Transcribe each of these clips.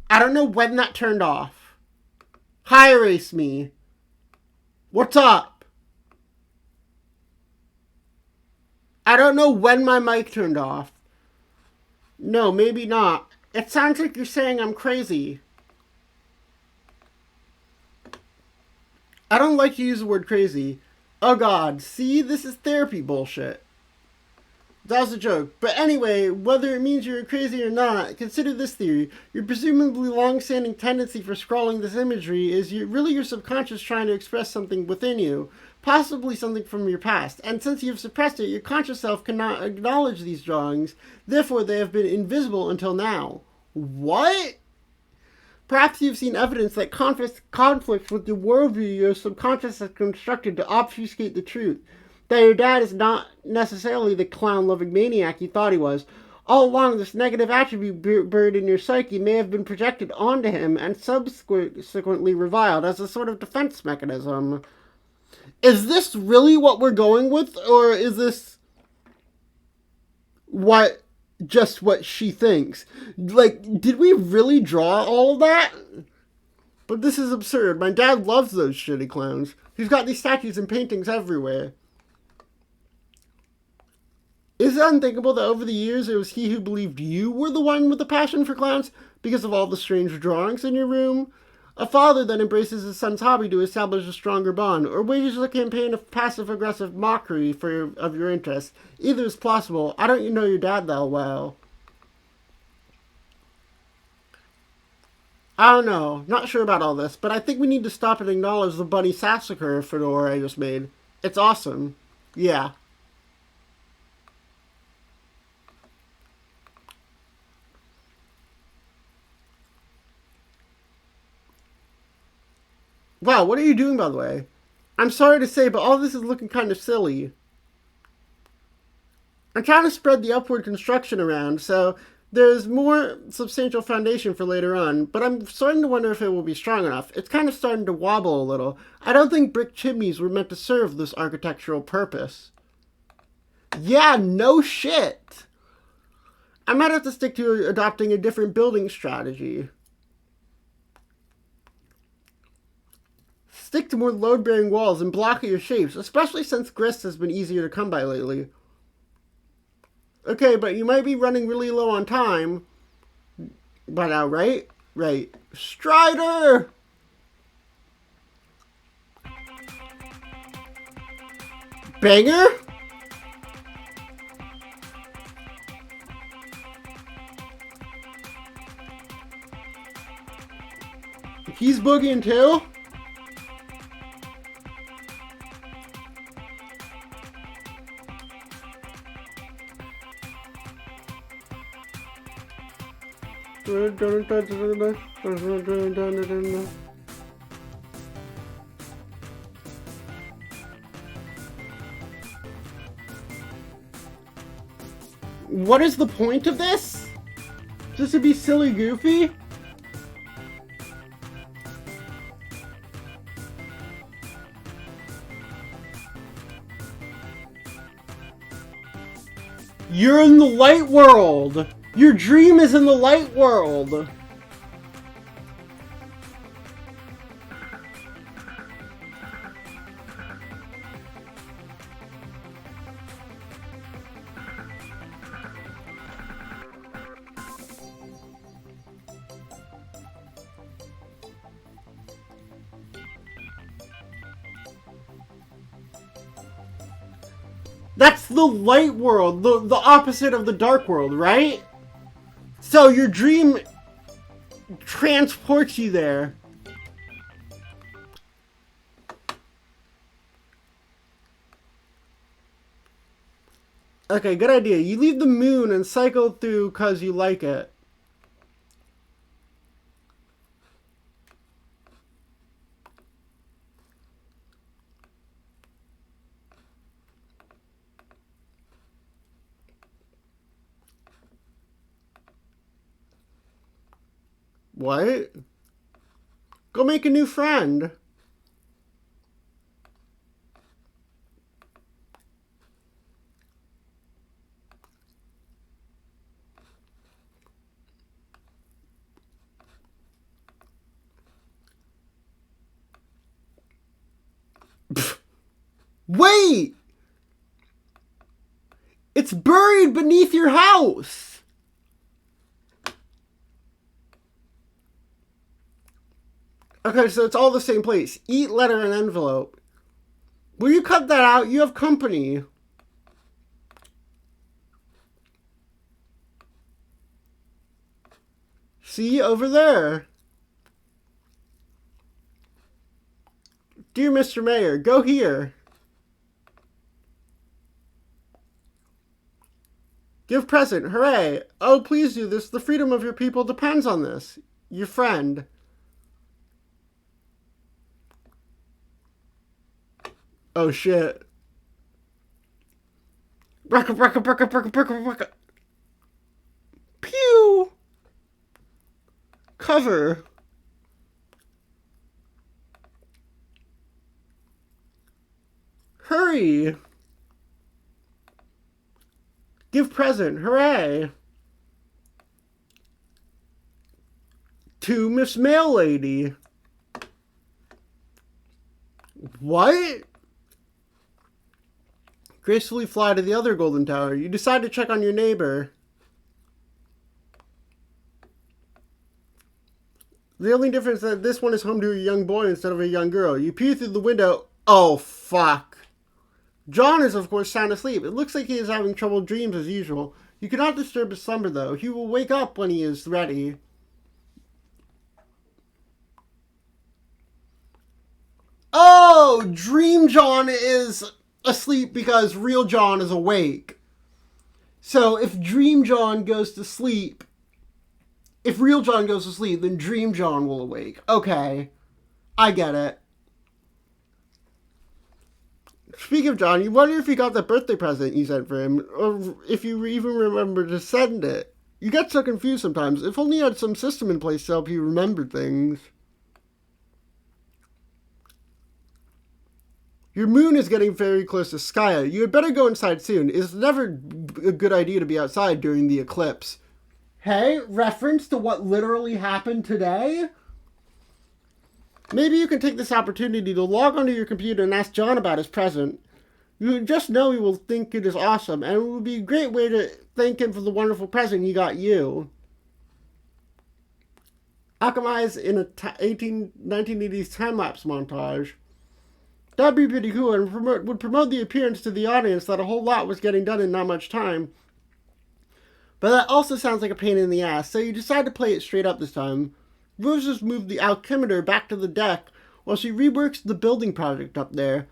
I don't know when that turned off. Hi, erase me. What's up? I don't know when my mic turned off. No, maybe not. It sounds like you're saying I'm crazy. I don't like to use the word crazy. Oh god, see, this is therapy bullshit. That was a joke. But anyway, whether it means you're crazy or not, consider this theory. Your presumably long-standing tendency for scrawling this imagery is really your subconscious trying to express something within you, possibly something from your past. And since you've suppressed it, your conscious self cannot acknowledge these drawings. Therefore, they have been invisible until now. What? Perhaps you've seen evidence that conflicts with the worldview your subconscious has constructed to obfuscate the truth. That your dad is not necessarily the clown loving maniac you thought he was. All along, this negative attribute buried in your psyche may have been projected onto him and subsequently reviled as a sort of defense mechanism. Is this really what we're going with, or is this what just what she thinks? Like, did we really draw all of that? But this is absurd. My dad loves those shitty clowns. He's got these statues and paintings everywhere. Is it unthinkable that over the years it was he who believed you were the one with the passion for clowns because of all the strange drawings in your room? A father that embraces his son's hobby to establish a stronger bond, or wages a campaign of passive-aggressive mockery of your interests. Either is possible. I don't know your dad that well. I don't know. Not sure about all this, but I think we need to stop and acknowledge the bunny sassacre fedora I just made. It's awesome. Yeah. Wow, what are you doing, by the way? I'm sorry to say, but all this is looking kind of silly. I'm trying to spread the upward construction around, so there's more substantial foundation for later on, but I'm starting to wonder if it will be strong enough. It's kind of starting to wobble a little. I don't think brick chimneys were meant to serve this architectural purpose. Yeah, no shit. I might have to stick to adopting a different building strategy. Stick to more load-bearing walls and blockier shapes, especially since grist has been easier to come by lately. Okay, but you might be running really low on time by now, right? Right. Strider! Banger? He's boogieing too? What is the point of this? Just to be silly goofy? You're in the light world! Your dream is in the light world! That's the light world, the opposite of the dark world, right? So your dream transports you there. Okay, good idea. You leave the moon and cycle through because you like it. What? Go make a new friend. Wait! It's buried beneath your house! Okay, so it's all the same place. Eat, letter, and envelope. Will you cut that out? You have company. See, over there. Dear Mr. Mayor, go here. Give present, hooray. Oh, please do this. The freedom of your people depends on this. Your friend. Oh, shit. Braka. Pew! Cover. Hurry! Give present, hooray! To Miss Mail Lady. What? Gracefully fly to the other golden tower. You decide to check on your neighbor. The only difference is that this one is home to a young boy instead of a young girl. You peer through the window. Oh, fuck. John is, of course, sound asleep. It looks like he is having troubled dreams as usual. You cannot disturb his slumber, though. He will wake up when he is ready. Oh, Dream John is asleep because real John is awake. So if Dream John goes to sleep, if real John goes to sleep, then Dream John will awake. Okay, I get it. Speaking of John, you wonder if he got the birthday present you sent for him, or if you even remember to send it. You get so confused sometimes. If only you had some system in place to help you remember things. Your moon is getting very close to Skya. You had better go inside soon. It's never a good idea to be outside during the eclipse. Hey, reference to what literally happened today? Maybe you can take this opportunity to log onto your computer and ask John about his present. You just know he will think it is awesome, and it will be a great way to thank him for the wonderful present he got you. Alchemize in a 1980s time-lapse montage. That'd be pretty cool and would promote the appearance to the audience that a whole lot was getting done in not much time. But that also sounds like a pain in the ass, so you decide to play it straight up this time. Rose has moved the alchemimeter back to the deck while she reworks the building project up there.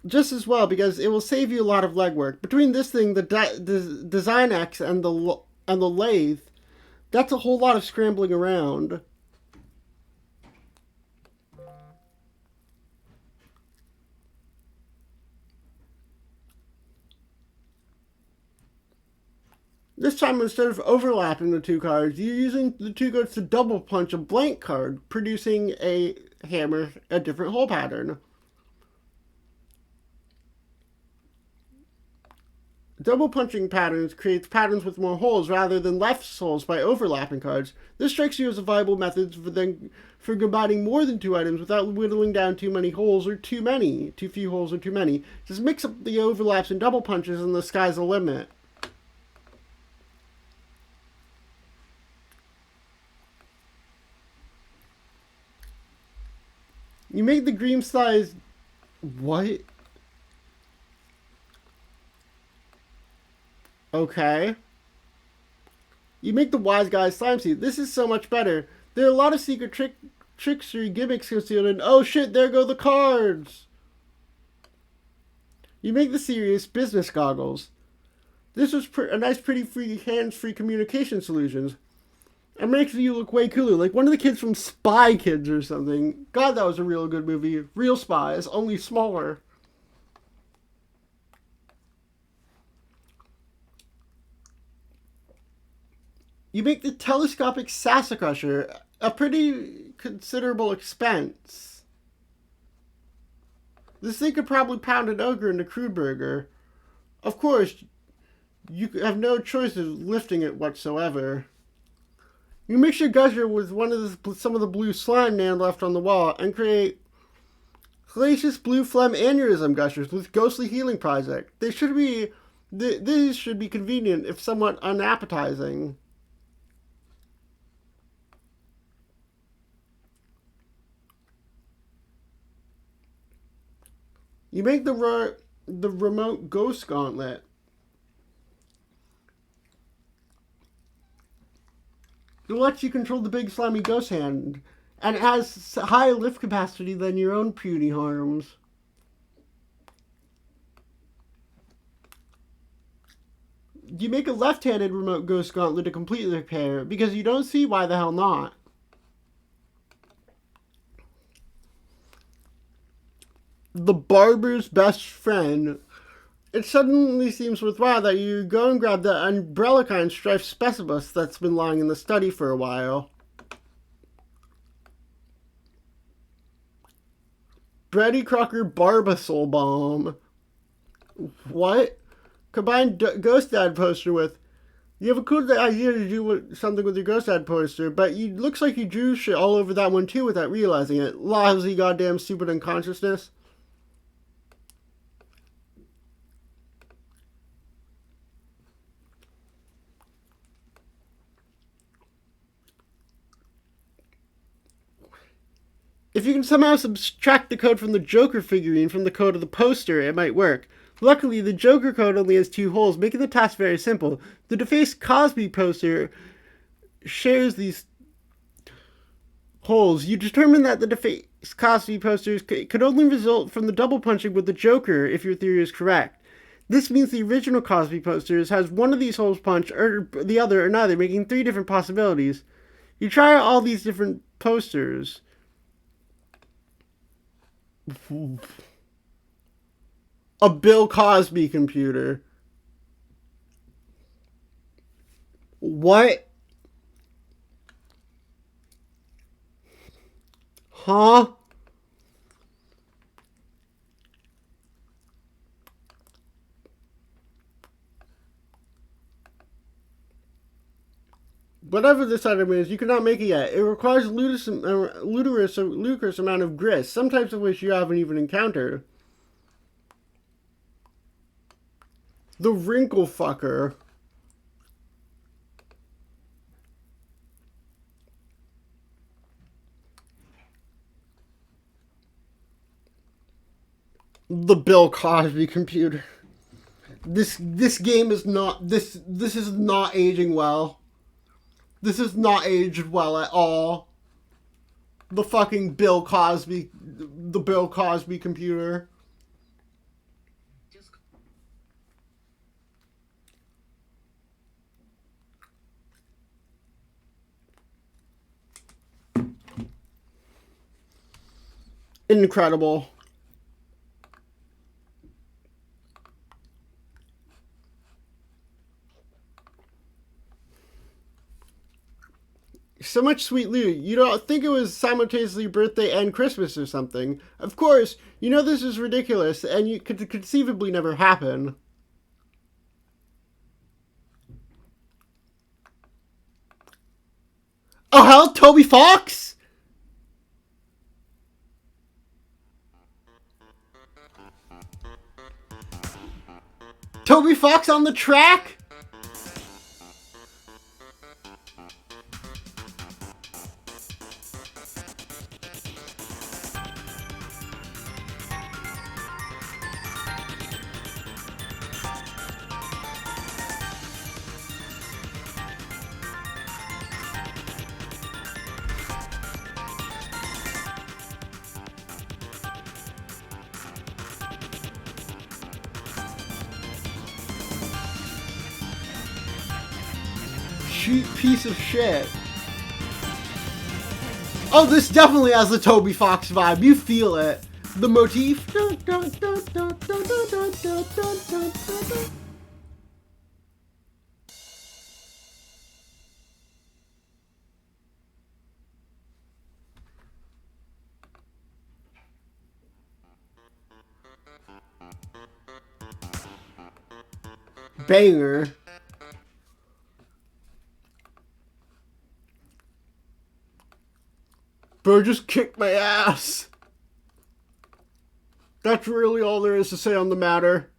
Just as well, because it will save you a lot of legwork. Between this thing, the Design X, and the lathe, that's a whole lot of scrambling around. This time, instead of overlapping the two cards, you're using the two cards to double punch a blank card, producing a hammer, a different hole pattern. Double punching patterns creates patterns with more holes rather than less holes by overlapping cards. This strikes you as a viable method for combining more than two items without whittling down too many holes or too many. Too few holes or too many. Just mix up the overlaps and double punches and the sky's the limit. You make the green size... What? Okay. You make the wise guy slime seed. This is so much better. There are a lot of secret trickstery gimmicks concealed in... Oh shit, there go the cards! You make the serious business goggles. This was a nice, pretty free, hands-free communication solutions. It makes you look way cooler, like one of the kids from Spy Kids or something. God, that was a real good movie. Real spies, only smaller. You make the telescopic Sassacrusher, a pretty considerable expense. This thing could probably pound an ogre into crude burger. Of course, you have no choice of lifting it whatsoever. You mix your geyser with some of the blue slime Nan left on the wall and create Glacius Blue Phlegm Aneurysm Gushers with Ghostly Healing Project. These should be convenient if somewhat unappetizing. You make the remote ghost gauntlet. It lets you control the big slimy ghost hand, and it has higher lift capacity than your own puny arms. You make a left-handed remote ghost gauntlet to complete the pair, because you don't see why the hell not. The barber's best friend. It suddenly seems worthwhile that you go and grab the umbrella kind striped specibus that's been lying in the study for a while. Brady Crocker Barbasol Bomb. What? Combine Ghost Dad poster with. You have a cool idea to do something with your Ghost Dad poster, but it looks like you drew shit all over that one too without realizing it. Lousy goddamn stupid unconsciousness. If you can somehow subtract the code from the Joker figurine from the code of the poster, it might work. Luckily, the Joker code only has 2 holes, making the task very simple. The defaced Cosby poster shares these holes. You determine that the defaced Cosby posters could only result from the double punching with the Joker if your theory is correct. This means the original Cosby posters has one of these holes punched, or the other, or neither, making 3 different possibilities. You try all these different posters. A Bill Cosby computer. What? Huh? Whatever this item is, you cannot make it yet. It requires a ludicrous amount of grist, some types of which you haven't even encountered. The Wrinkle Fucker. The Bill Cosby computer. This game is not this is not aging well. This is not aged well at all. The fucking Bill Cosby computer. Incredible. So much sweet loot. You don't think it was simultaneously birthday and Christmas or something. Of course, you know this is ridiculous and you could conceivably never happen. Oh hell, Toby Fox? Toby Fox on the track? Cheap piece of shit. Oh, this definitely has the Toby Fox vibe. You feel it. The motif. Banger. Bro just kicked my ass. That's really all there is to say on the matter.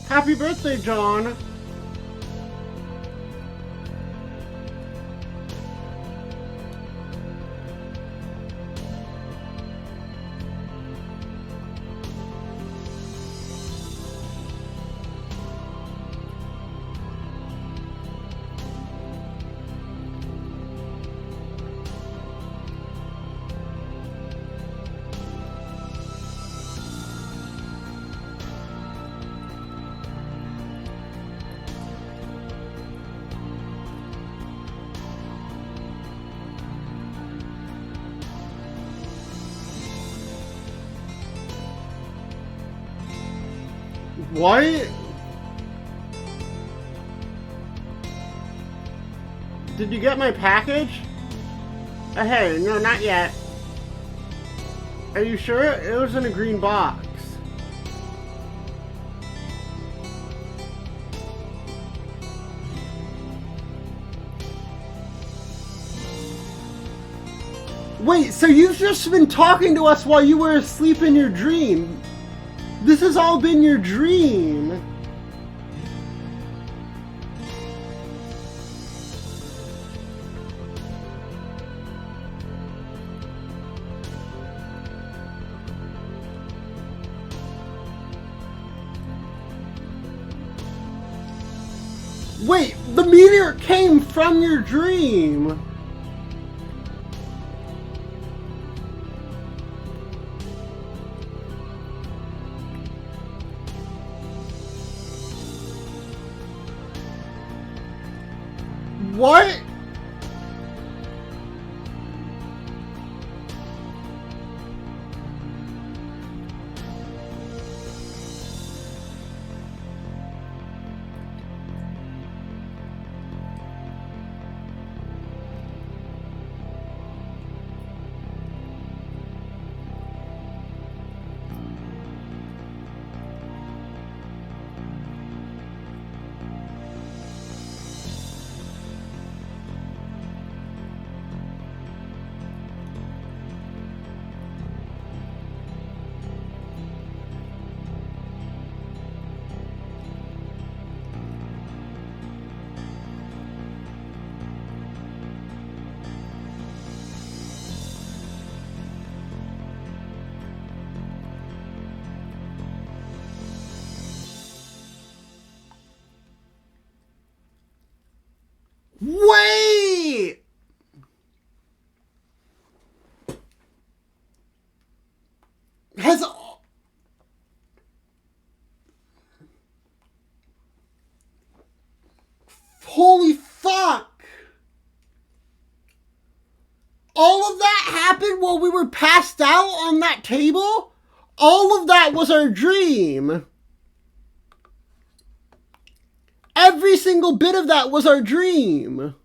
Happy birthday, John! What? Did you get my package? Hey, no, not yet. Are you sure? It was in a green box. Wait, so you've just been talking to us while you were asleep in your dream? This has all been your dream. Wait, the meteor came from your dream. What? Wait! Has... Holy fuck! All of that happened while we were passed out on that table? All of that was our dream. Every single bit of that was our dream.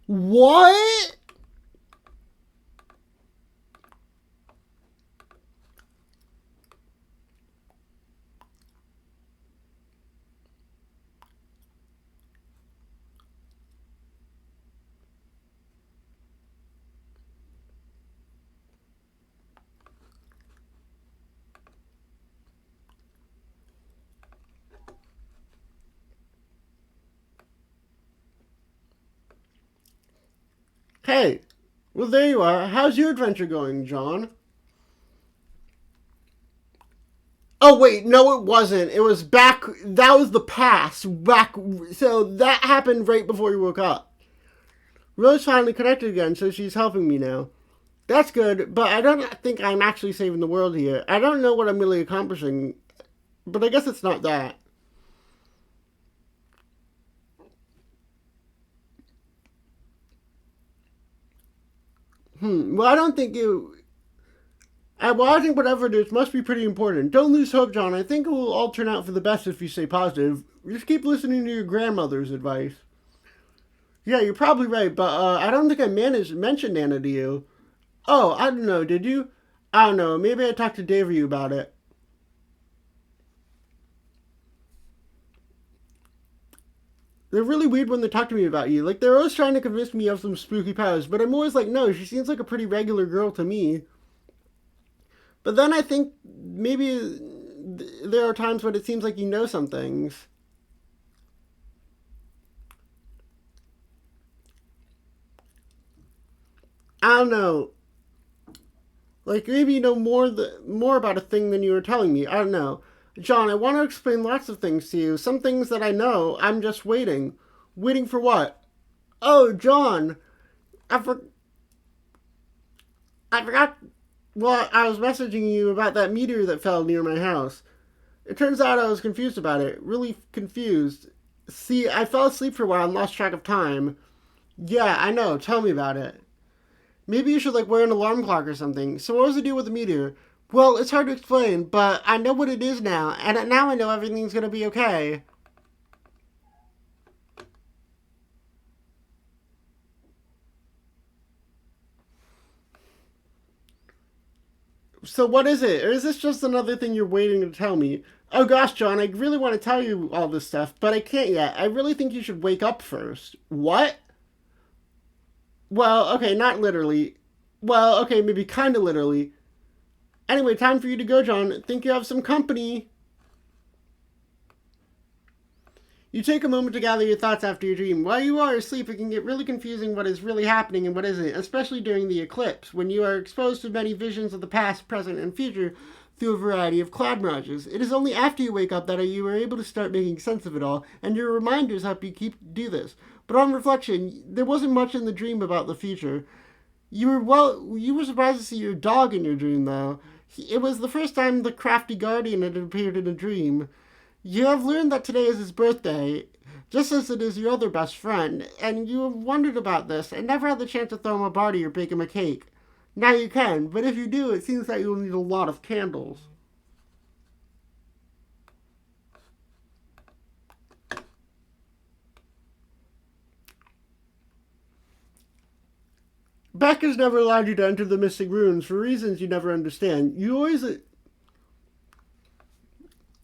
What? Hey, well there you are. How's your adventure going, John? Oh wait, no it wasn't. It was back, that was the past. Back, so that happened right before you woke up. Rose finally connected again, so she's helping me now. That's good, but I don't think I'm actually saving the world here. I don't know what I'm really accomplishing, but I guess it's not that. Well, I don't think you... well, I think whatever it is must be pretty important. Don't lose hope, John. I think it will all turn out for the best if you stay positive. Just keep listening to your grandmother's advice. Yeah, you're probably right, but I don't think I mentioned Nana to you. Oh, I don't know. Did you? I don't know. Maybe I talked to Dave or you about it. They're really weird when they talk to me about you. Like, they're always trying to convince me of some spooky powers, but I'm always like, no, she seems like a pretty regular girl to me. But then I think maybe there are times when it seems like you know some things. I don't know. Like maybe you know more about a thing than you were telling me. I don't know. John, I want to explain lots of things to you. Some things that I know, I'm just waiting. Waiting for what? Oh, John, I for, I forgot. Well, I was messaging you about that meteor that fell near my house. It turns out I was confused about it. Really confused. See, I fell asleep for a while and lost track of time. Yeah, I know. Tell me about it. Maybe you should like wear an alarm clock or something. So what was the deal with the meteor? Well, it's hard to explain, but I know what it is now, and now I know everything's gonna be okay. So what is it? Or is this just another thing you're waiting to tell me? Oh gosh, John, I really want to tell you all this stuff, but I can't yet. I really think you should wake up first. What? Well, okay, not literally. Well, okay, maybe kind of literally. Anyway, time for you to go, John. Think you have some company. You take a moment to gather your thoughts after your dream. While you are asleep, it can get really confusing what is really happening and what isn't, especially during the eclipse, when you are exposed to many visions of the past, present, and future through a variety of cloud mirages. It is only after you wake up that you are able to start making sense of it all, and your reminders help you do this. But on reflection, there wasn't much in the dream about the future. You were surprised to see your dog in your dream, though. It was the first time the crafty guardian had appeared in a dream. You have learned that today is his birthday, just as it is your other best friend, and you have wondered about this and never had the chance to throw him a party or bake him a cake. Now you can, but if you do, it seems that you'll need a lot of candles. Beck has never allowed you to enter the missing ruins for reasons you never understand. You always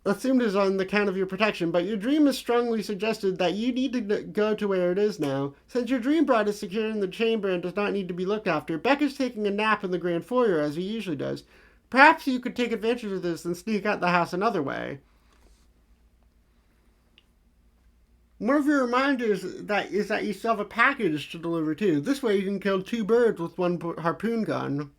assumed is on the count of your protection, but your dream has strongly suggested that you need to go to where it is now. Since your dream bride is secure in the chamber and does not need to be looked after, Beck is taking a nap in the grand foyer as he usually does. Perhaps you could take advantage of this and sneak out the house another way. One of your reminders that is that you still have a package to deliver too. This way you can kill two birds with one harpoon gun.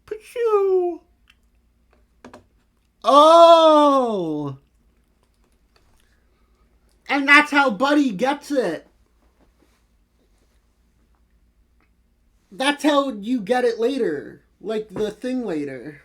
Pachoo! Oh! And that's how Buddy gets it. That's how you get it later. Like the thing later.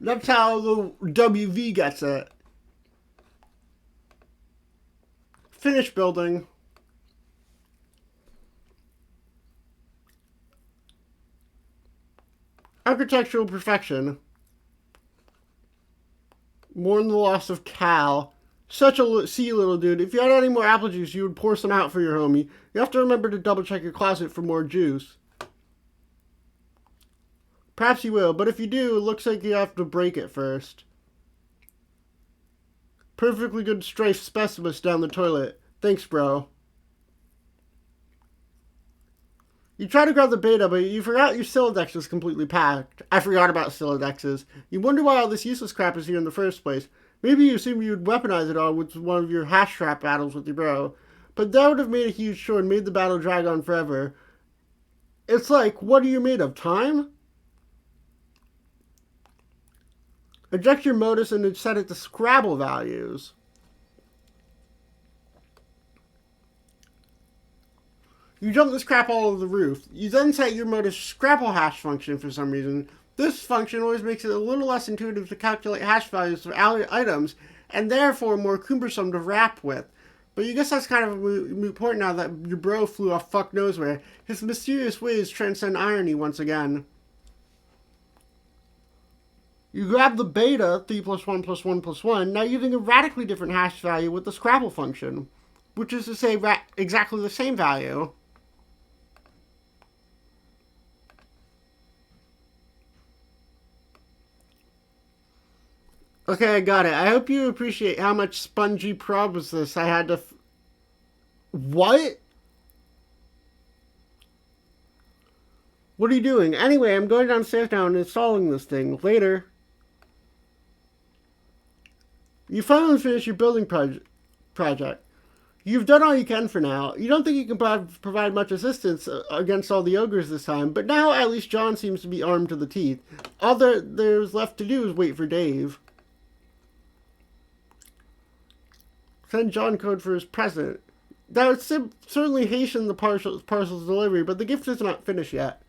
That's how the WV gets it. Finish building. Architectural perfection. Mourn the loss of Cal. Such a sea little dude. If you had any more apple juice, you would pour some out for your homie. You have to remember to double check your closet for more juice. Perhaps you will, but if you do, it looks like you have to break it first. Perfectly good strafe specialist down the toilet. Thanks, bro. You try to grab the beta, but you forgot your Silodex was completely packed. I forgot about Silodexes. You wonder why all this useless crap is here in the first place. Maybe you assumed you'd weaponize it all with one of your hash trap battles with your bro. But that would have made a huge chore and made the battle drag on forever. It's like, what are you made of? Time? Eject your modus and set it to Scrabble values. You dump this crap all over the roof. You then set your modus Scrabble hash function for some reason. This function always makes it a little less intuitive to calculate hash values for items, and therefore more cumbersome to rap with. But you guess that's kind of a moot point now that your bro flew off fuck knows where. His mysterious ways transcend irony once again. You grab the beta, 3 plus 1 plus 1 plus 1, now using a radically different hash value with the Scrabble function, which is to say exactly the same value. Okay, I got it. I hope you appreciate how much spongy problems this I had to... What? What are you doing? Anyway, I'm going downstairs now and installing this thing. Later. You finally finished your building project. You've done all you can for now. You don't think you can provide much assistance against all the ogres this time, but now at least John seems to be armed to the teeth. All there's left to do is wait for Dave. Send John code for his present. That would certainly hasten the parcel's delivery, but the gift is not finished yet.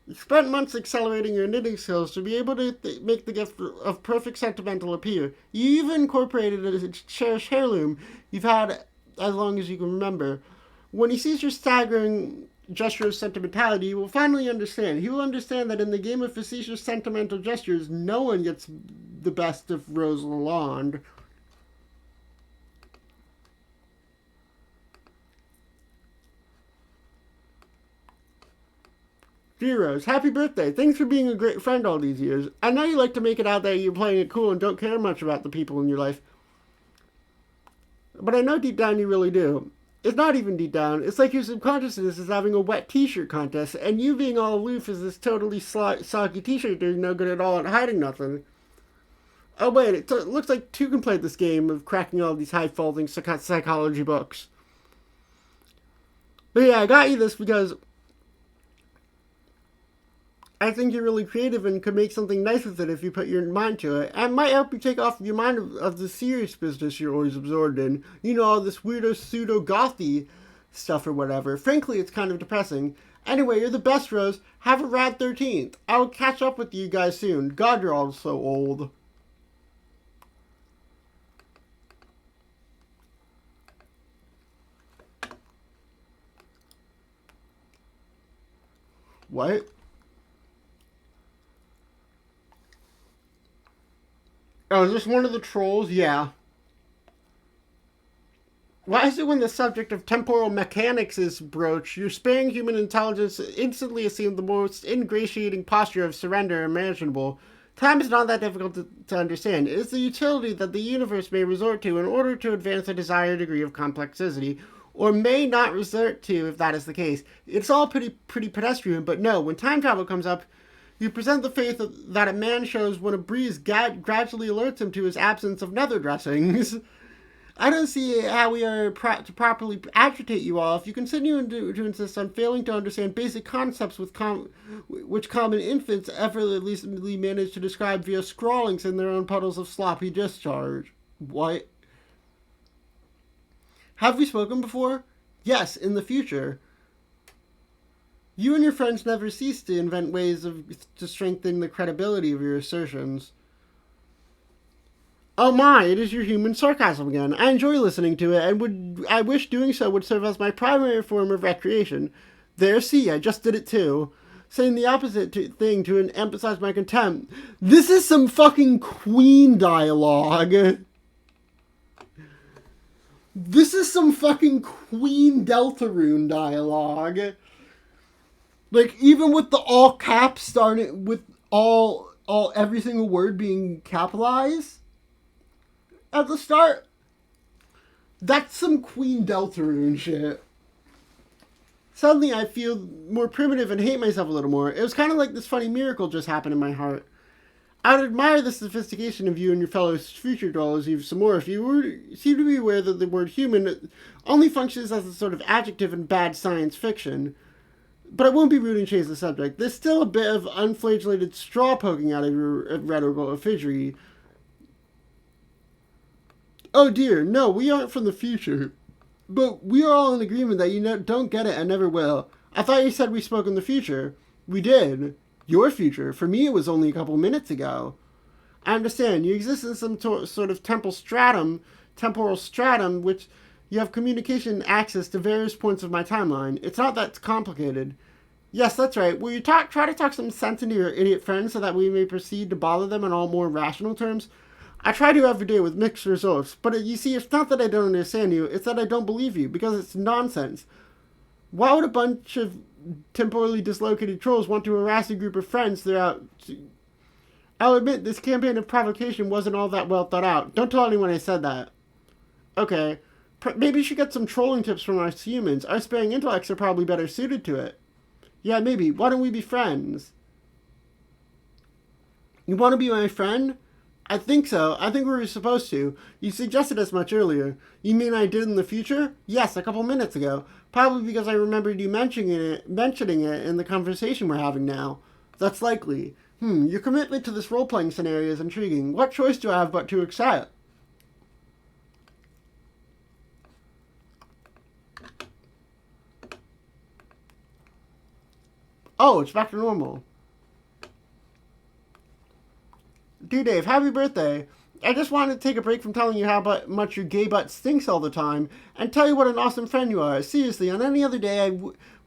You spent months accelerating your knitting skills to be able to make the gift of perfect sentimental appear. You even incorporated a cherished heirloom you've had as long as you can remember. When he sees your staggering gesture of sentimentality, he will finally understand. He will understand that in the game of facetious sentimental gestures, no one gets the best of Rose Lalonde. Dear Rose, happy birthday. Thanks for being a great friend all these years. I know you like to make it out that you're playing it cool and don't care much about the people in your life. But I know deep down you really do. It's not even deep down. It's like your subconsciousness is having a wet t-shirt contest, and you being all aloof as this totally soggy t-shirt doing no good at all at hiding nothing. Oh wait, it looks like two can play this game of cracking all these high-folding psychology books. But yeah, I got you this because I think you're really creative and could make something nice with it if you put your mind to it. And it might help you take off your mind of the serious business you're always absorbed in. You know, all this weirdo pseudo-gothy stuff or whatever. Frankly, it's kind of depressing. Anyway, you're the best, Rose. Have a rad 13th. I'll catch up with you guys soon. God, you're all so old. What? Oh, is this one of the trolls? Yeah. Why is it when the subject of temporal mechanics is broached, your sparing human intelligence instantly assumes the most ingratiating posture of surrender imaginable? Time is not that difficult to understand. It is the utility that the universe may resort to in order to advance a desired degree of complexity, or may not resort to if that is the case. It's all pretty pedestrian, but no, when time travel comes up, you present the faith that a man shows when a breeze gradually alerts him to his absence of nether dressings. I don't see how we are to properly agitate you all if you continue to insist on failing to understand basic concepts which common infants effortlessly manage to describe via scrawlings in their own puddles of sloppy discharge. What? Have we spoken before? Yes, in the future. You and your friends never cease to invent ways to strengthen the credibility of your assertions. Oh my, it is your human sarcasm again. I enjoy listening to it, and I wish doing so would serve as my primary form of recreation. There, see, I just did it too. Saying the opposite thing to emphasize my contempt. This is some fucking Queen dialogue. This is some fucking Queen Deltarune dialogue. Like, even with the all caps starting with every single word being capitalized at the start. That's some Queen Deltarune shit. Suddenly I feel more primitive and hate myself a little more. It was kind of like this funny miracle just happened in my heart. I would admire the sophistication of you and your fellow future dwellers even some more if you seem to be aware that the word human only functions as a sort of adjective in bad science fiction. But I won't be rude and change the subject. There's still a bit of unflagellated straw poking out of your rhetorical effigy. Oh dear, no, we aren't from the future. But we are all in agreement that you don't get it and never will. I thought you said we spoke in the future. We did. Your future. For me, it was only a couple minutes ago. I understand. You exist in some sort of temporal stratum, which you have communication access to various points of my timeline. It's not that complicated. Yes, that's right. Will you try to talk some sense into your idiot friends so that we may proceed to bother them in all more rational terms? I try to every day with mixed results, but you see, it's not that I don't understand you, it's that I don't believe you, because it's nonsense. Why would a bunch of temporally dislocated trolls want to harass a group of friends throughout? I'll admit, this campaign of provocation wasn't all that well thought out. Don't tell anyone I said that. Okay. Maybe you should get some trolling tips from us humans. Our sparing intellects are probably better suited to it. Yeah, maybe. Why don't we be friends? You want to be my friend? I think so. I think we were supposed to. You suggested as much earlier. You mean I did in the future? Yes, a couple minutes ago. Probably because I remembered you mentioning it in the conversation we're having now. That's likely. Your commitment to this role-playing scenario is intriguing. What choice do I have but to accept? Oh, it's back to normal. Dear Dave, happy birthday. I just wanted to take a break from telling you how much your gay butt stinks all the time and tell you what an awesome friend you are. Seriously, on any other day I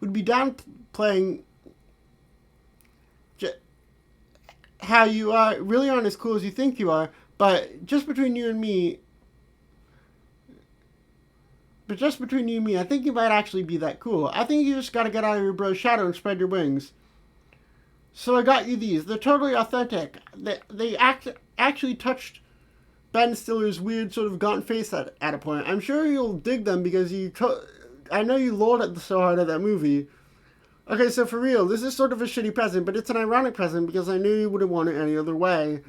would be down playing how you are really aren't as cool as you think you are, but just between you and me, I think you might actually be that cool. I think you just gotta get out of your bro's shadow and spread your wings. So I got you these. They're totally authentic. They actually touched Ben Stiller's weird sort of gaunt face at a point. I'm sure you'll dig them because I know you lolled at so hard at that movie. Okay, so for real, this is sort of a shitty present, but it's an ironic present because I knew you wouldn't want it any other way.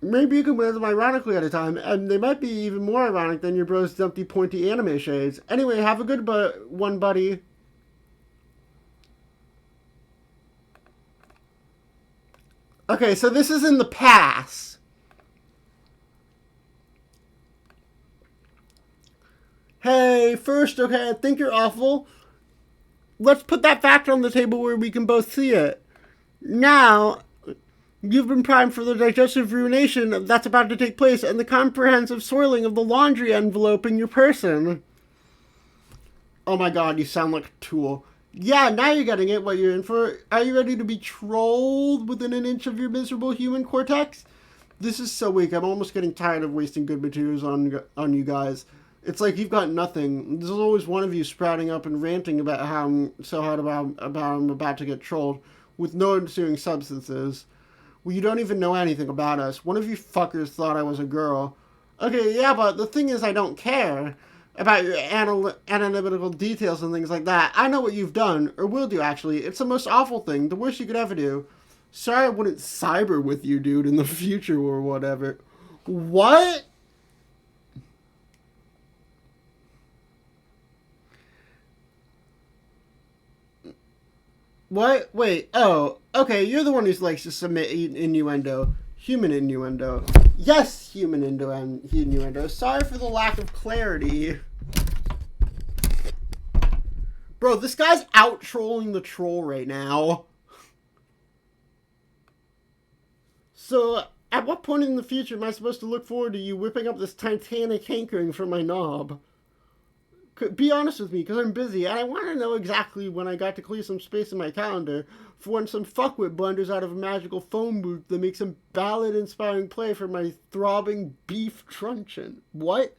Maybe you can wear them ironically at a time, and they might be even more ironic than your bro's dumpty pointy anime shades. Anyway, have a good one, buddy. Okay, so this is in the past. Hey, first, okay, I think you're awful. Let's put that fact on the table where we can both see it. Now, you've been primed for the digestive ruination that's about to take place and the comprehensive soiling of the laundry envelope in your person. Oh my god, you sound like a tool. Yeah, now you're getting it, what you're in for. Are you ready to be trolled within an inch of your miserable human cortex? This is so weak. I'm almost getting tired of wasting good materials on you guys. It's like you've got nothing. There's always one of you sprouting up and ranting about how I'm so hard about I'm about to get trolled with no ensuing substances. Well, you don't even know anything about us. One of you fuckers thought I was a girl. Okay, yeah, but the thing is I don't care about your analytical details and things like that. I know what you've done, or will do actually. It's the most awful thing, the worst you could ever do. Sorry I wouldn't cyber with you, dude, in the future or whatever. What? What? Wait. Oh, okay. You're the one who likes to submit innuendo. Human innuendo. Yes, human innuendo. Sorry for the lack of clarity. Bro, this guy's out trolling the troll right now. So, at what point in the future am I supposed to look forward to you whipping up this titanic hankering from my knob? Be honest with me, because I'm busy, and I want to know exactly when I got to clear some space in my calendar for when some fuckwit blunders out of a magical phone booth that makes some ballad-inspiring play for my throbbing beef truncheon. What?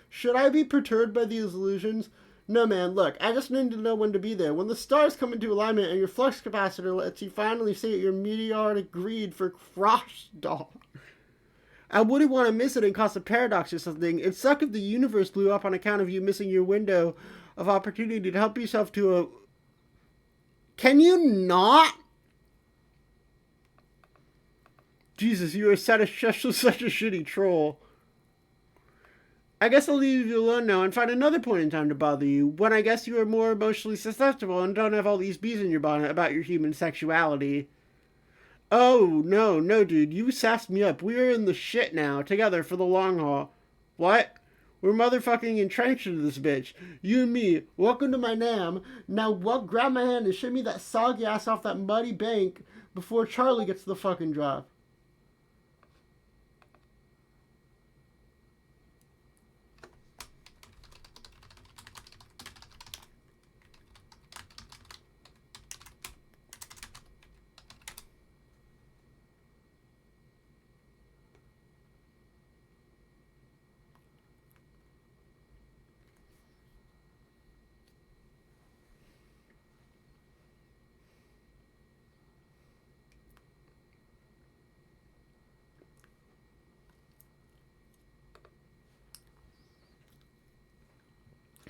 Should I be perturbed by these illusions? No, man, look, I just need to know when to be there. When the stars come into alignment and your flux capacitor lets you finally sate your meteoric greed for cross doll. I wouldn't want to miss it and cause a paradox or something. It'd suck if the universe blew up on account of you missing your window of opportunity to help yourself to a... Can you not? Jesus, you are such a shitty troll. I guess I'll leave you alone now and find another point in time to bother you, when I guess you are more emotionally susceptible and don't have all these bees in your bonnet about your human sexuality. Oh, no, dude, you sassed me up. We are in the shit now, together for the long haul. What? We're motherfucking entrenched into this bitch. You and me, welcome to my NAM. Now, grab my hand and shimmy that soggy ass off that muddy bank before Charlie gets the fucking drop.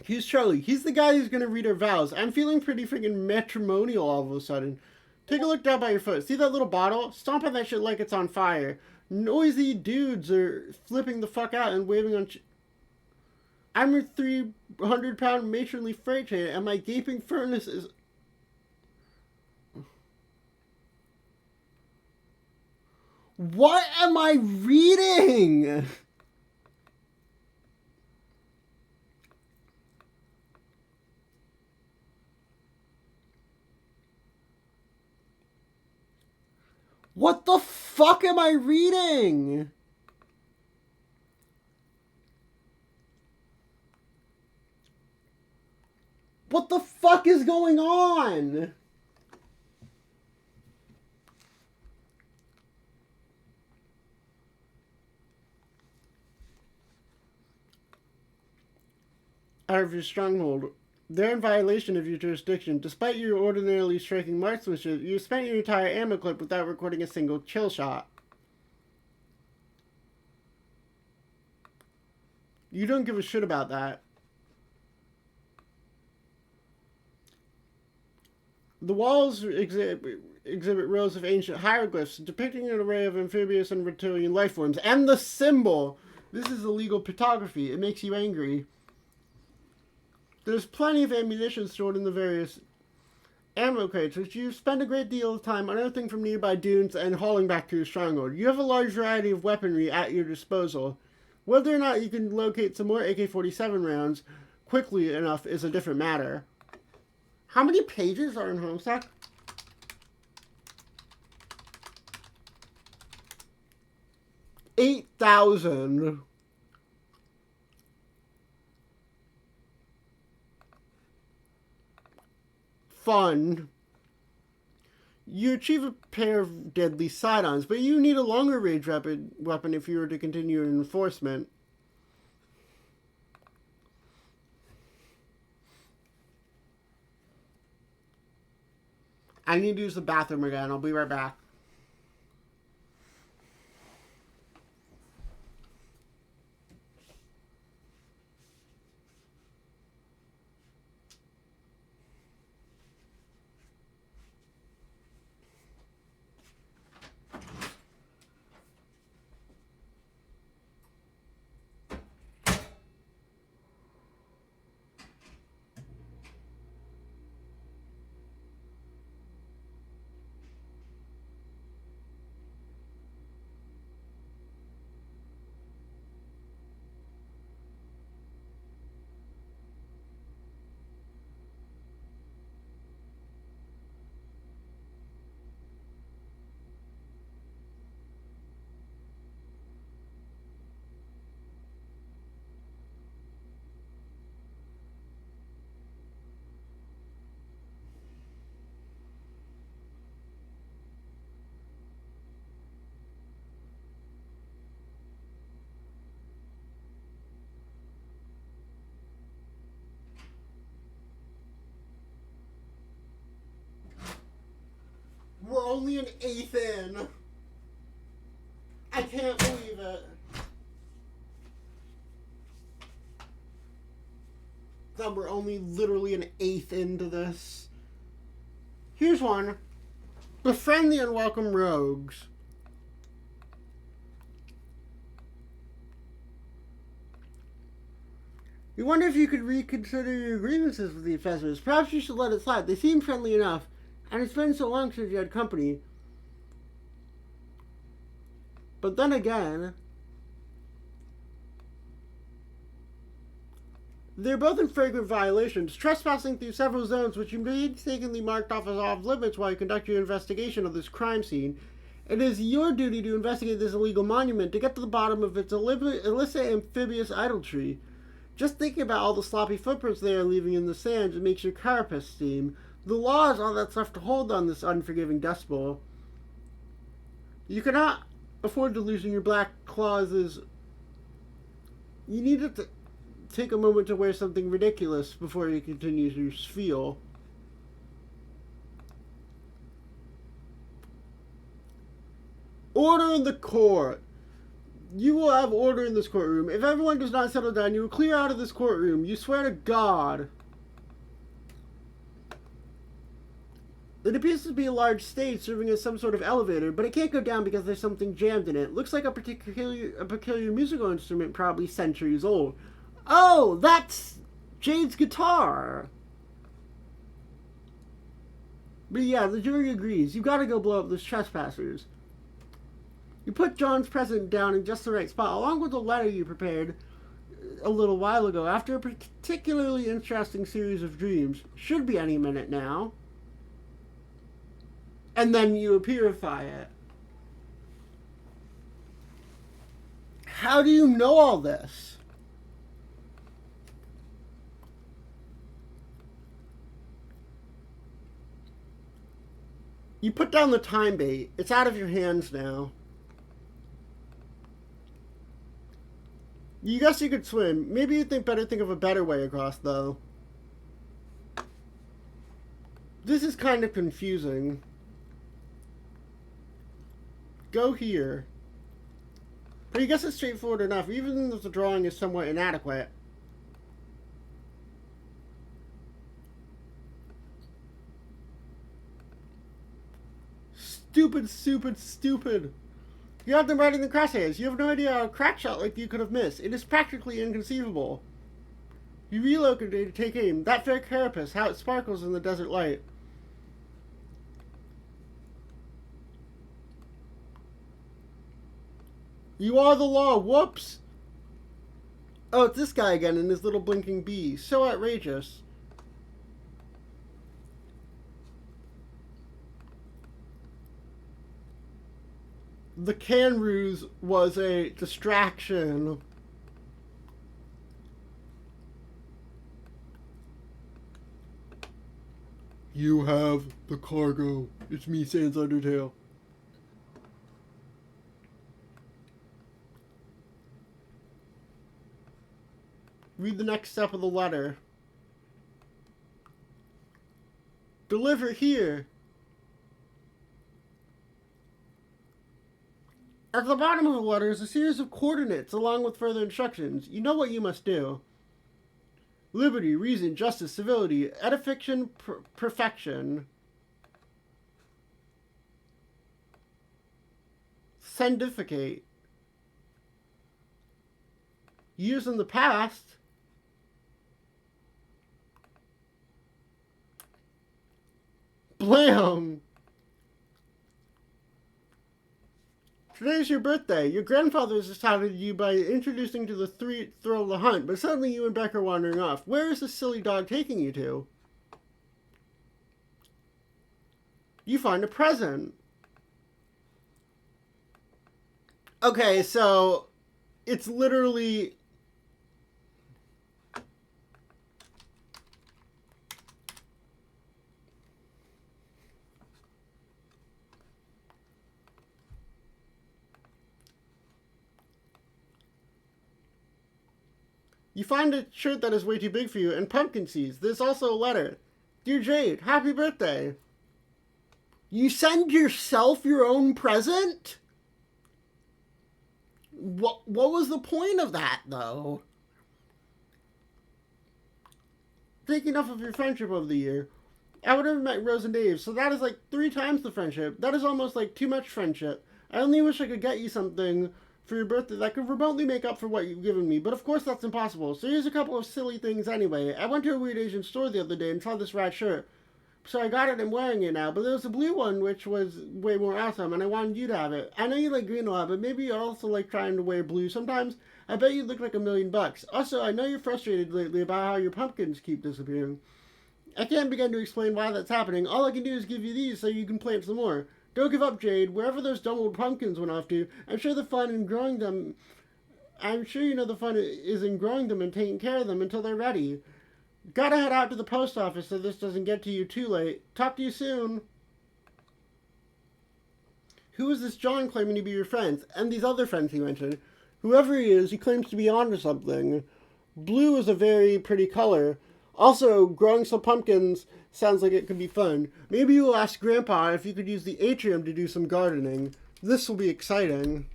He's Charlie. He's the guy who's gonna read our vows. I'm feeling pretty freaking matrimonial all of a sudden. Take a look down by your foot. See that little bottle? Stomp on that shit like it's on fire. Noisy dudes are flipping the fuck out and waving on. I'm your 300-pound matronly freight train, and my gaping furnace is. What am I reading? What the fuck am I reading? What the fuck is going on? Out of your stronghold. They're in violation of your jurisdiction. Despite your ordinarily striking marksmanship, you spent your entire ammo clip without recording a single kill shot. You don't give a shit about that. The walls exhibit rows of ancient hieroglyphs depicting an array of amphibious and reptilian life forms. And the symbol! This is illegal photography. It makes you angry. There's plenty of ammunition stored in the various ammo crates, which you spend a great deal of time unearthing from nearby dunes and hauling back to your stronghold. You have a large variety of weaponry at your disposal. Whether or not you can locate some more AK-47 rounds quickly enough is a different matter. How many pages are in Homestuck? 8,000. Fun. You achieve a pair of deadly sidearms, but you need a longer range weapon if you were to continue your enforcement. I need to use the bathroom again. I'll be right back. We're only an eighth in. I can't believe it. That we're only literally an eighth into this. Here's one. Befriend the unwelcome rogues. You wonder if you could reconsider your grievances with the infestors. Perhaps you should let it slide. They seem friendly enough. And it's been so long since you had company. But then again, they're both in flagrant violations, trespassing through several zones which you mistakenly marked off as off limits while you conduct your investigation of this crime scene. It is your duty to investigate this illegal monument to get to the bottom of its illicit amphibious idolatry. Just thinking about all the sloppy footprints they are leaving in the sands, it makes your carapace steam. The law is all that's left to hold on this unforgiving dust bowl. You cannot afford to loosen your black clauses. You need to take a moment to wear something ridiculous before you continue your spiel. Order in the court. You will have order in this courtroom. If everyone does not settle down, you will clear out of this courtroom. You swear to God. It appears to be a large stage serving as some sort of elevator, but it can't go down because there's something jammed in it. Looks like a peculiar musical instrument, probably centuries old. Oh, that's Jade's guitar. But yeah, the jury agrees. You gotta go blow up those trespassers. You put John's present down in just the right spot, along with the letter you prepared a little while ago after a particularly interesting series of dreams. Should be any minute now. And then you purify it. How do you know all this? You put down the time bait. It's out of your hands now. You guess you could swim. Maybe you'd think of a better way across, though. This is kind of confusing. Go here. But you guess it's straightforward enough, even if the drawing is somewhat inadequate. Stupid, stupid, stupid. You have them right in the crosshairs. You have no idea how a crack shot like you could have missed. It is practically inconceivable. You relocated to take aim. That fair carapace, how it sparkles in the desert light. You are the law. Whoops. Oh, it's this guy again and his little blinking bee. So outrageous. The can ruse was a distraction. You have the cargo. It's me, Sans Undertale. Read the next step of the letter. Deliver here. At the bottom of the letter is a series of coordinates along with further instructions. You know what you must do. Liberty, reason, justice, civility, edification, perfection. Sendificate. Used in the past. Blam! Today's your birthday. Your grandfather has touted you by introducing to the thrill of the hunt, but suddenly you and Beck are wandering off. Where is this silly dog taking you to? You find a present. Okay, so it's literally... You find a shirt that is way too big for you and pumpkin seeds. There's also a letter. Dear Jade, happy birthday. You send yourself your own present? What was the point of that, though? Think enough of your friendship over the year. I would have met Rose and Dave, so that is like 3 times the friendship. That is almost like too much friendship. I only wish I could get you something for your birthday that could remotely make up for what you've given me, but of course that's impossible. So here's a couple of silly things anyway. I went to a weird Asian store the other day and saw this rad shirt. So I got it and wearing it now, but there was a blue one which was way more awesome, and I wanted you to have it. I know you like green a lot, but maybe you also like trying to wear blue sometimes. I bet you look like $1,000,000. Also, I know you're frustrated lately about how your pumpkins keep disappearing. I can't begin to explain why that's happening. All I can do is give you these so you can plant some more. Don't give up, Jade. Wherever those dumb old pumpkins went off to, I'm sure the fun in growing them... I'm sure you know the fun is in growing them and taking care of them until they're ready. Gotta head out to the post office so this doesn't get to you too late. Talk to you soon. Who is this John claiming to be your friends? And these other friends he mentioned. Whoever he is, he claims to be onto something. Blue is a very pretty color. Also, growing some pumpkins sounds like it could be fun. Maybe you'll ask Grandpa if you could use the atrium to do some gardening. This will be exciting.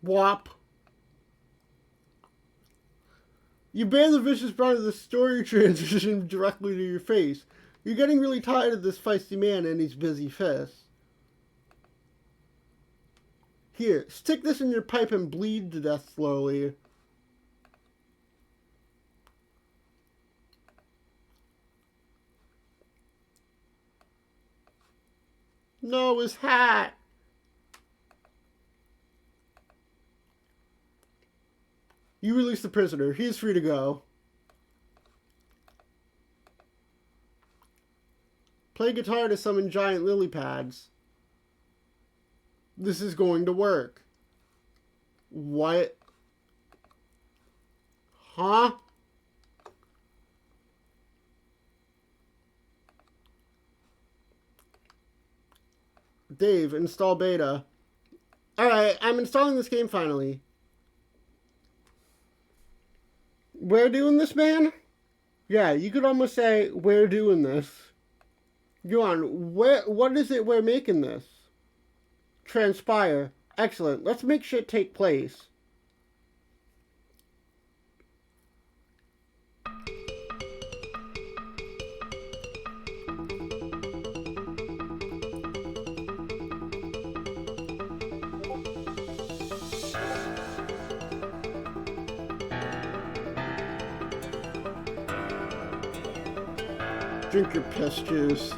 Whop. You bear the vicious brunt of the story transition directly to your face. You're getting really tired of this feisty man and his busy fists. Here, stick this in your pipe and bleed to death slowly. No, his hat. You release the prisoner. He is free to go. Play guitar to summon giant lily pads. This is going to work. What? Huh? Dave, install beta. Alright, I'm installing this game finally. We're doing this, man? Yeah, you could almost say, we're doing this. Go on, what is it we're making this? Transpire. Excellent. Let's make shit take place. Drink your piss juice.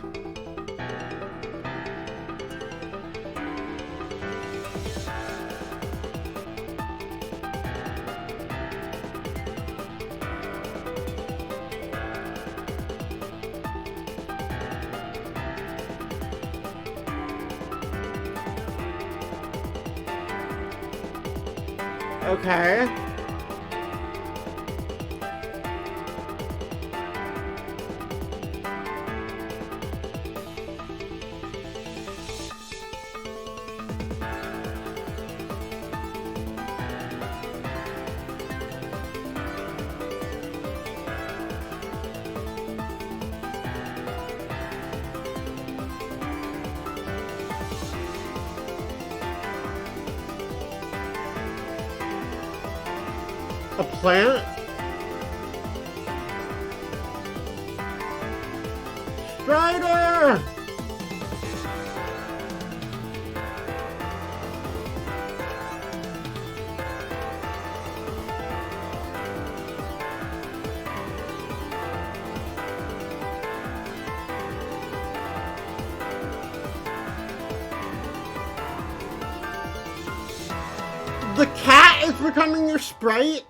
Okay. A plant? Strider! The cat is becoming your sprite?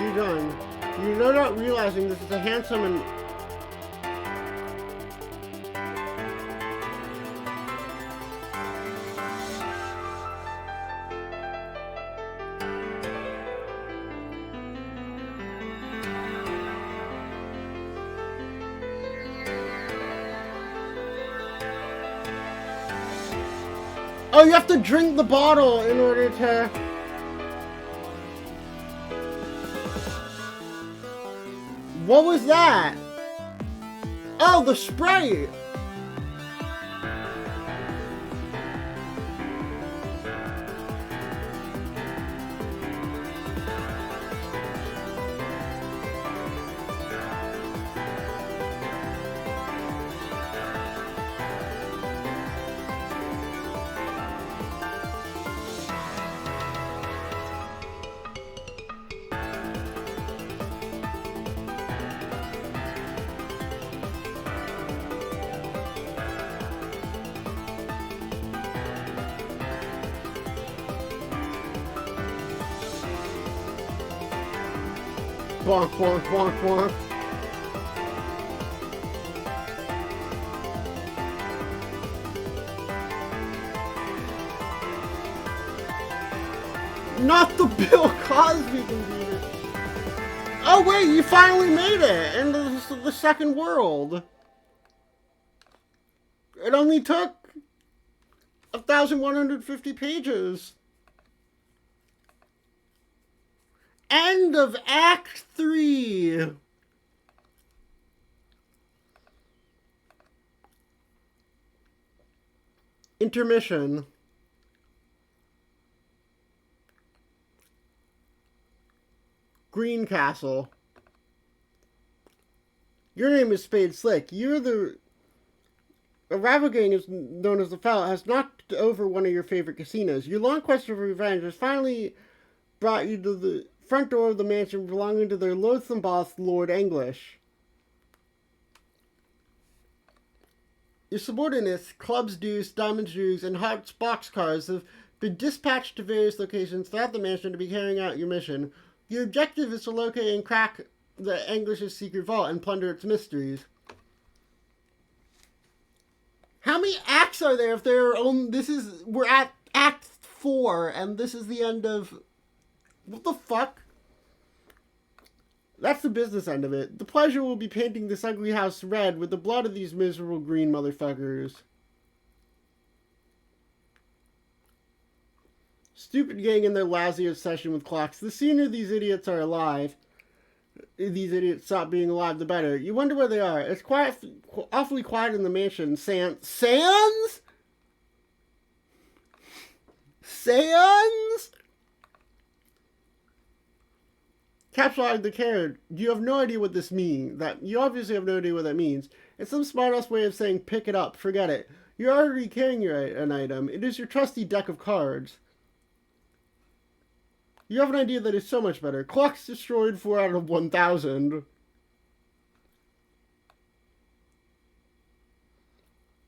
You're done. You're no doubt realizing this is a handsome and... Oh, you have to drink the bottle in order to... What was that? Oh, the Sprite! Bonk, bonk, bonk, bonk. Not the Bill Cosby computer. Oh wait, you finally made it into the second world. It only took 1,150 pages. End of Act 3. Intermission. Green Castle. Your name is Spade Slick. You're the... A rival gang is known as the Foul has knocked over one of your favorite casinos. Your long quest for revenge has finally brought you to the front door of the mansion belonging to their loathsome boss, Lord English. Your subordinates, Clubs Deuce, Diamonds Deuce, and Hot's boxcars have been dispatched to various locations throughout the mansion to be carrying out your mission. Your objective is to locate and crack the English's secret vault and plunder its mysteries. How many acts are there if there are only... We're at Act 4, and this is the end of... What the fuck? That's the business end of it. The pleasure will be painting this ugly house red with the blood of these miserable green motherfuckers. Stupid gang and their lousy obsession with clocks. The sooner these idiots are alive, these idiots stop being alive, the better. You wonder where they are. It's awfully quiet in the mansion. Sans? Capsulized the carrot. You have no idea what this means. You obviously have no idea what that means. It's some smart-ass way of saying pick it up, forget it. You're already carrying an item. It is your trusty deck of cards. You have an idea that is so much better. Clocks destroyed 4 out of 1,000.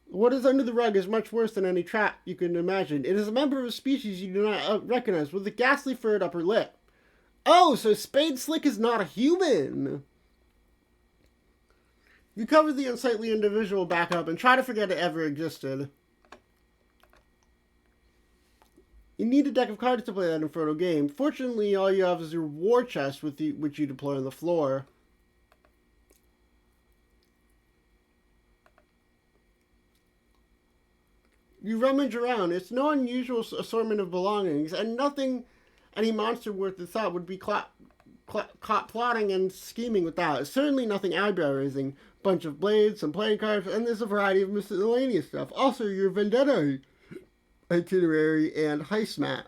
What is under the rug is much worse than any trap you can imagine. It is a member of a species you do not recognize with a ghastly furred upper lip. Oh, so Spade Slick is not a human. You cover the unsightly individual back up and try to forget it ever existed. You need a deck of cards to play that Inferno game. Fortunately, all you have is your war chest which you deploy on the floor. You rummage around. It's no unusual assortment of belongings, and nothing any monster worth the thought would be caught plotting and scheming without. It's certainly nothing eyebrow-raising. Bunch of blades, some playing cards, and there's a variety of miscellaneous stuff. Also, your vendetta itinerary and heist map.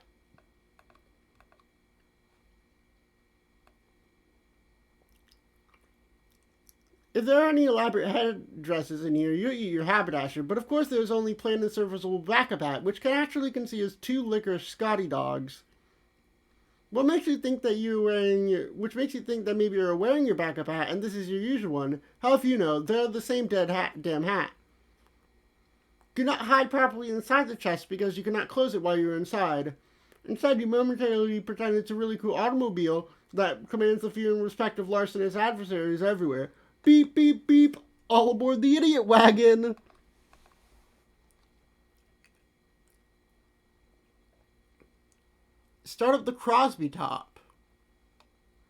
If there are any elaborate headdresses in here, you eat your haberdasher, but of course there's only plain and serviceable backup hat, which can actually can see as 2 licorice Scotty dogs. What makes you think that which makes you think that maybe you're wearing your backup hat and this is your usual one? Hell if you know, they're the same damn hat. Do not hide properly inside the chest because you cannot close it while you're inside. Instead, you momentarily pretend it's a really cool automobile that commands the fear and respect of larcenous adversaries everywhere. Beep, beep, beep. All aboard the idiot wagon. Start up the Crosby top.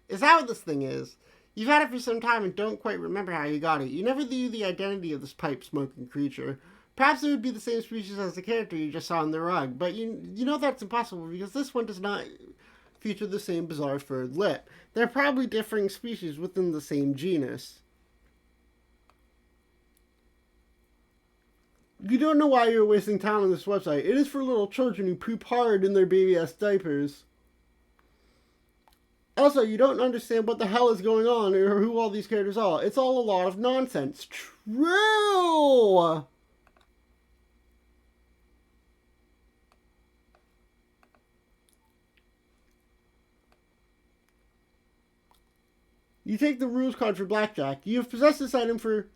Is that what this thing is? You've had it for some time and don't quite remember how you got it. You never knew the identity of this pipe-smoking creature. Perhaps it would be the same species as the character you just saw on the rug, but you know that's impossible because this one does not feature the same bizarre furred lip. They're probably differing species within the same genus. You don't know why you're wasting time on this website. It is for little children who poop hard in their baby-ass diapers. Also, you don't understand what the hell is going on or who all these characters are. It's all a lot of nonsense. True! You take the rules card for blackjack. You have possessed this item for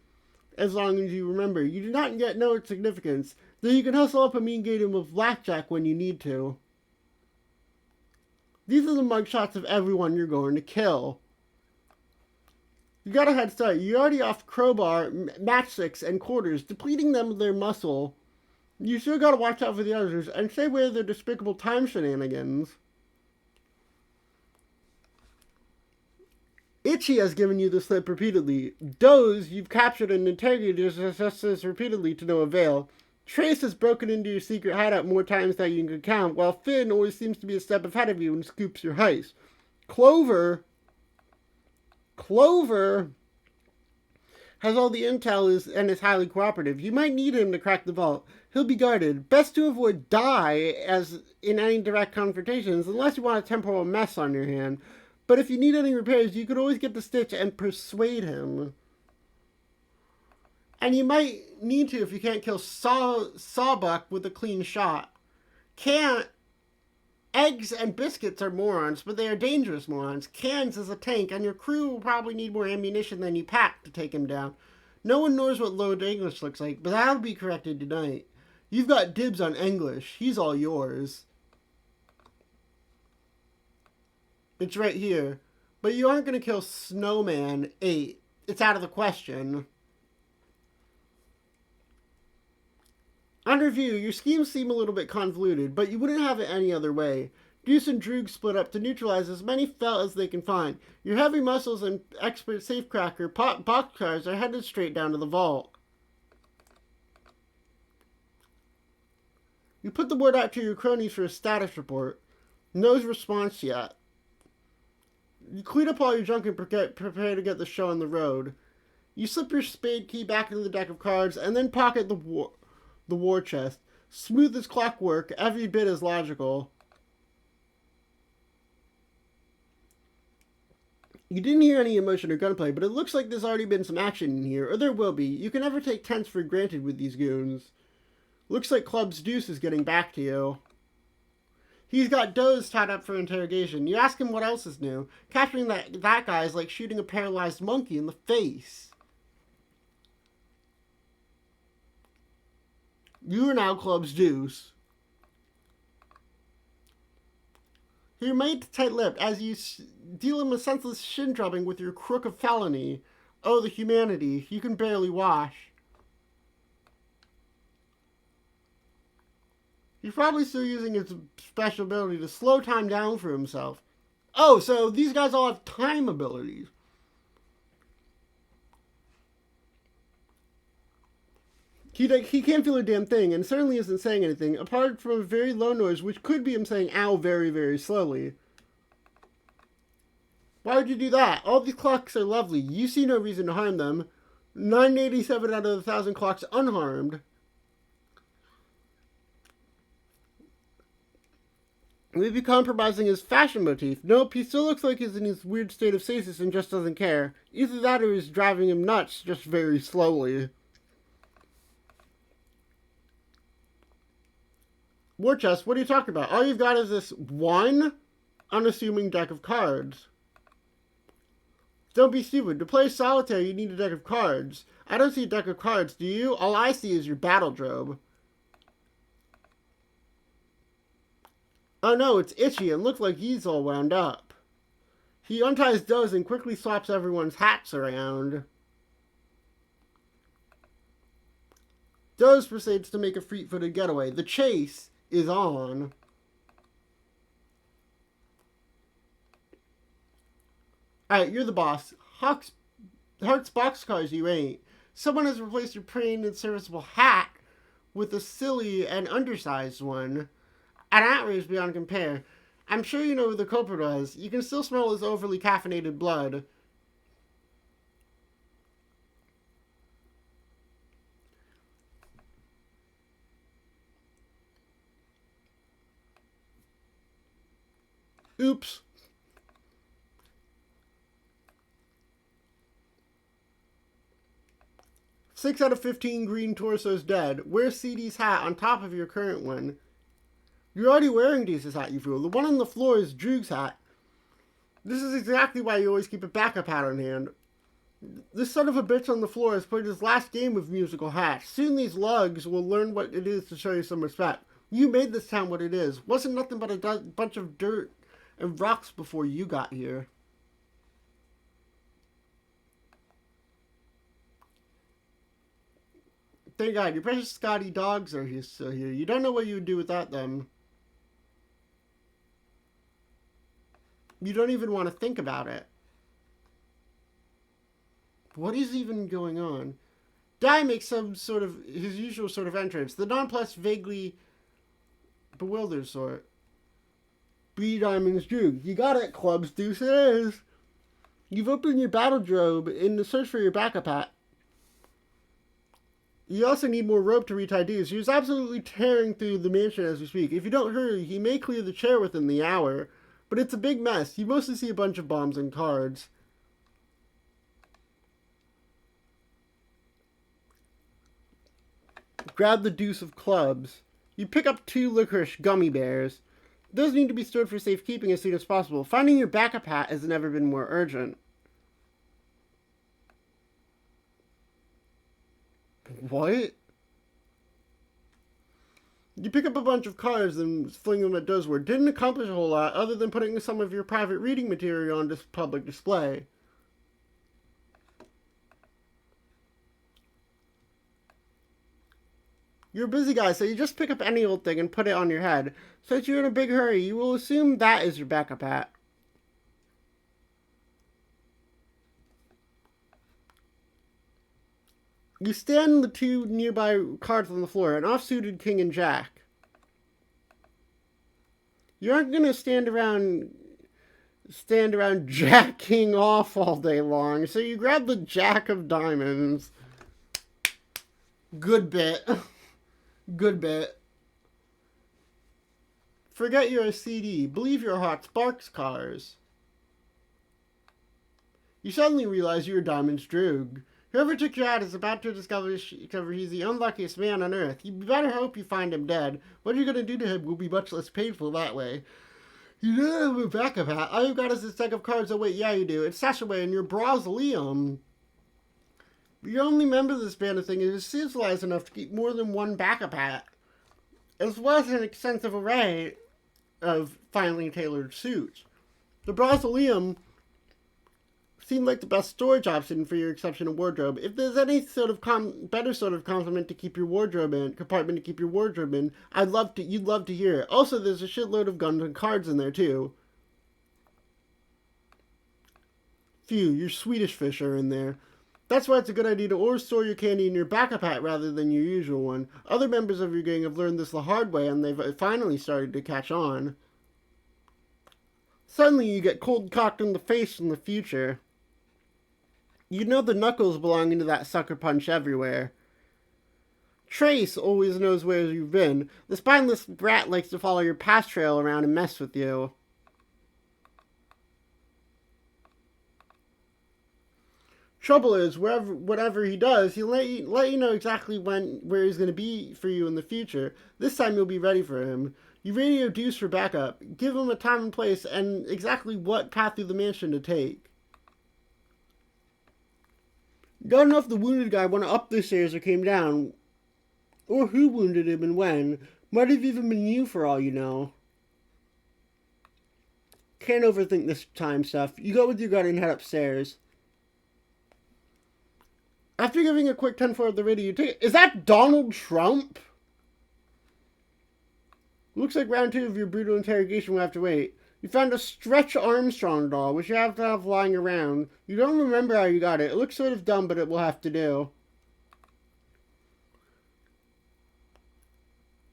as long as you remember. You do not yet know its significance, though you can hustle up a mean game of blackjack when you need to. These are the mugshots of everyone you're going to kill. You got a head start. You're already off crowbar, matchsticks, and quarters, depleting them of their muscle. You still gotta watch out for the others, and stay away of their despicable time shenanigans. Itchy has given you the slip repeatedly. Doze, you've captured and interrogated your successors repeatedly to no avail. Trace has broken into your secret hideout more times than you can count, while Finn always seems to be a step ahead of you and scoops your heist. Clover Clover has all the intel and is highly cooperative. You might need him to crack the vault. He'll be guarded. Best to avoid die as in any direct confrontations, unless you want a temporal mess on your hand. But if you need any repairs, you could always get the Stitch and persuade him. And you might need to if you can't kill Sawbuck with a clean shot. Can't. Eggs and biscuits are morons, but they are dangerous morons. Cans is a tank, and your crew will probably need more ammunition than you pack to take him down. No one knows what Low English looks like, but that'll be corrected tonight. You've got dibs on English. He's all yours. It's right here. But you aren't going to kill Snowman 8. It's out of the question. On review, your schemes seem a little bit convoluted, but you wouldn't have it any other way. Deuce and Droog split up to neutralize as many felt as they can find. Your heavy muscles and expert safecracker boxcars are headed straight down to the vault. You put the word out to your cronies for a status report. No response yet. You clean up all your junk and prepare to get the show on the road. You slip your spade key back into the deck of cards and then pocket the war chest. Smooth as clockwork, every bit as logical. You didn't hear any emotion or gunplay, but it looks like there's already been some action in here, or there will be. You can never take tense for granted with these goons. Looks like Club's Deuce is getting back to you. He's got Doze tied up for interrogation. You ask him what else is new. Capturing that guy is like shooting a paralyzed monkey in the face. You are now Club's Deuce. He remained tight-lipped as you deal him a senseless shin-drubbing with your crook of felony. Oh, the humanity. You can barely wash. He's probably still using his special ability to slow time down for himself. Oh, so these guys all have time abilities. He can't feel a damn thing, and certainly isn't saying anything, apart from a very low noise, which could be him saying ow very, very slowly. Why would you do that? All these clocks are lovely. You see no reason to harm them. 987 out of 1,000 clocks unharmed. Maybe compromising his fashion motif. Nope, he still looks like he's in his weird state of stasis and just doesn't care. Either that or he's driving him nuts, just very slowly. War chest, what are you talking about? All you've got is this one unassuming deck of cards. Don't be stupid. To play solitaire, you need a deck of cards. I don't see a deck of cards, do you? All I see is your battle drobe. Oh no, it's Itchy and looks like he's all wound up. He unties Doze and quickly swaps everyone's hats around. Doze proceeds to make a fleet-footed getaway. The chase is on. Alright, you're the boss. Heart's boxcars you ain't. Someone has replaced your plain and serviceable hat with a silly and undersized one. An outrage beyond compare. I'm sure you know who the culprit was. You can still smell his overly caffeinated blood. Oops. Six out of 15 green torsos dead. Wear CD's hat on top of your current one. You're already wearing Deuce's hat, you fool. The one on the floor is Droog's hat. This is exactly why you always keep a backup hat on hand. This son of a bitch on the floor has played his last game of musical hats. Soon these lugs will learn what it is to show you some respect. You made this town what it is. Wasn't nothing but a bunch of dirt and rocks before you got here. Thank God, your precious Scotty dogs are still here. You don't know what you would do without them. You don't even want to think about it. What is even going on? Dai makes some sort of his usual sort of entrance. The nonplussed, vaguely bewildered sort. Be Diamond's Droog. You got it, Clubs Deuce it is. You've opened your battle drobe in the search for your backup hat. You also need more rope to retie Deuce. He's absolutely tearing through the mansion as we speak. If you don't hurry, he may clear the chair within the hour. But it's a big mess. You mostly see a bunch of bombs and cards. Grab the deuce of clubs. You pick up 2 licorice gummy bears. Those need to be stored for safekeeping as soon as possible. Finding your backup hat has never been more urgent. What? You pick up a bunch of cards and fling them at Dozeward. Didn't accomplish a whole lot other than putting some of your private reading material on this public display. You're a busy guy, so you just pick up any old thing and put it on your head. Since you're in a big hurry, you will assume that is your backup hat. You stand the 2 nearby cards on the floor, an off-suited king and jack. You aren't going to stand around jacking off all day long, so you grab the jack of diamonds. Good bit. Good bit. Forget you're a CD. Believe you're hot sparks cars. You suddenly realize you're Diamond's Droog. Whoever took you out is about to discover he's the unluckiest man on earth. You better hope you find him dead. What you're going to do to him will be much less painful that way. You don't have a backup hat. All you've got is this deck of cards. Oh wait, yeah you do. It's stashed away in your mausoleum. You only member of this band of thing is civilized enough to keep more than 1 backup hat, as well as an extensive array of finely tailored suits. The mausoleum seemed like the best storage option for your exceptional wardrobe. If there's any sort of better sort of compartment to keep your wardrobe in, you'd love to hear it. Also, there's a shitload of guns and cards in there too. Phew, your Swedish fish are in there. That's why it's a good idea to always store your candy in your backup hat rather than your usual one. Other members of your gang have learned this the hard way, and they've finally started to catch on. Suddenly, you get cold cocked in the face in the future. You know the knuckles belonging to that sucker punch everywhere. Trace always knows where you've been. The spineless brat likes to follow your past trail around and mess with you. Trouble is, whatever he does, he'll let you know exactly where he's going to be for you in the future. This time you'll be ready for him. You radio Deuce for backup. Give him a time and place and exactly what path through the mansion to take. Don't know if the wounded guy went up the stairs or came down, or who wounded him and when. Might have even been you for all you know. Can't overthink this time stuff. You go with your gun and head upstairs. After giving a quick 10-4 of the radio, you take it. Is that Donald Trump? Looks like round 2 of your brutal interrogation will have to wait. You found a Stretch Armstrong doll, which you have to have lying around. You don't remember how you got it. It looks sort of dumb, but it will have to do.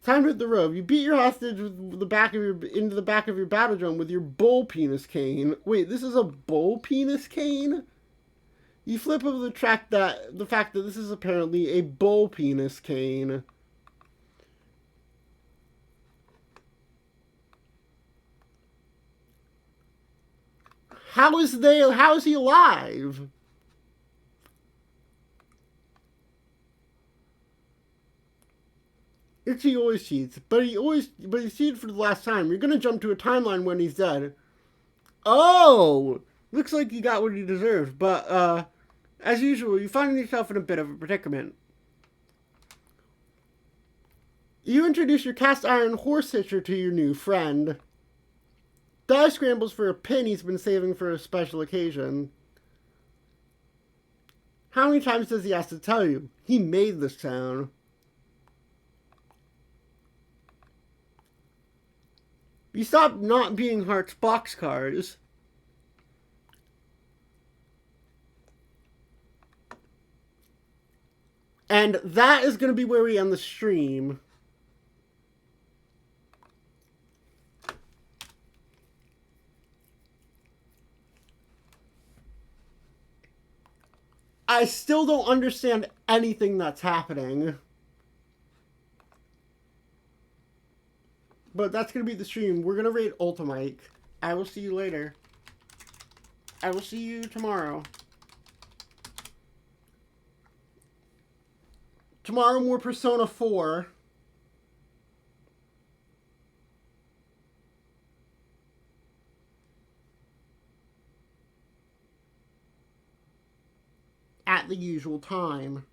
Time to hit the road. You beat your hostage with into the back of your battle drum with your bull penis cane. Wait, this is a bull penis cane? You flip over the fact that this is apparently a bull penis cane. How is he alive? Itchy always cheats, but he cheated for the last time. You're gonna jump to a timeline when he's dead. Oh! Looks like you got what you deserved, but as usual, you find yourself in a bit of a predicament. You introduce your cast iron horse hitcher to your new friend. Die scrambles for a pin he's been saving for a special occasion. How many times does he have to tell you? He made this town. You stop not being Heart's boxcars. And that is going to be where we end the stream. I still don't understand anything that's happening. But that's going to be the stream. We're going to raid Ultimate. I will see you later. I will see you tomorrow. Tomorrow, more Persona 4. At the usual time.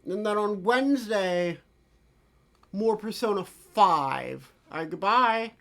And then on Wednesday, more Persona 5. Alright, goodbye.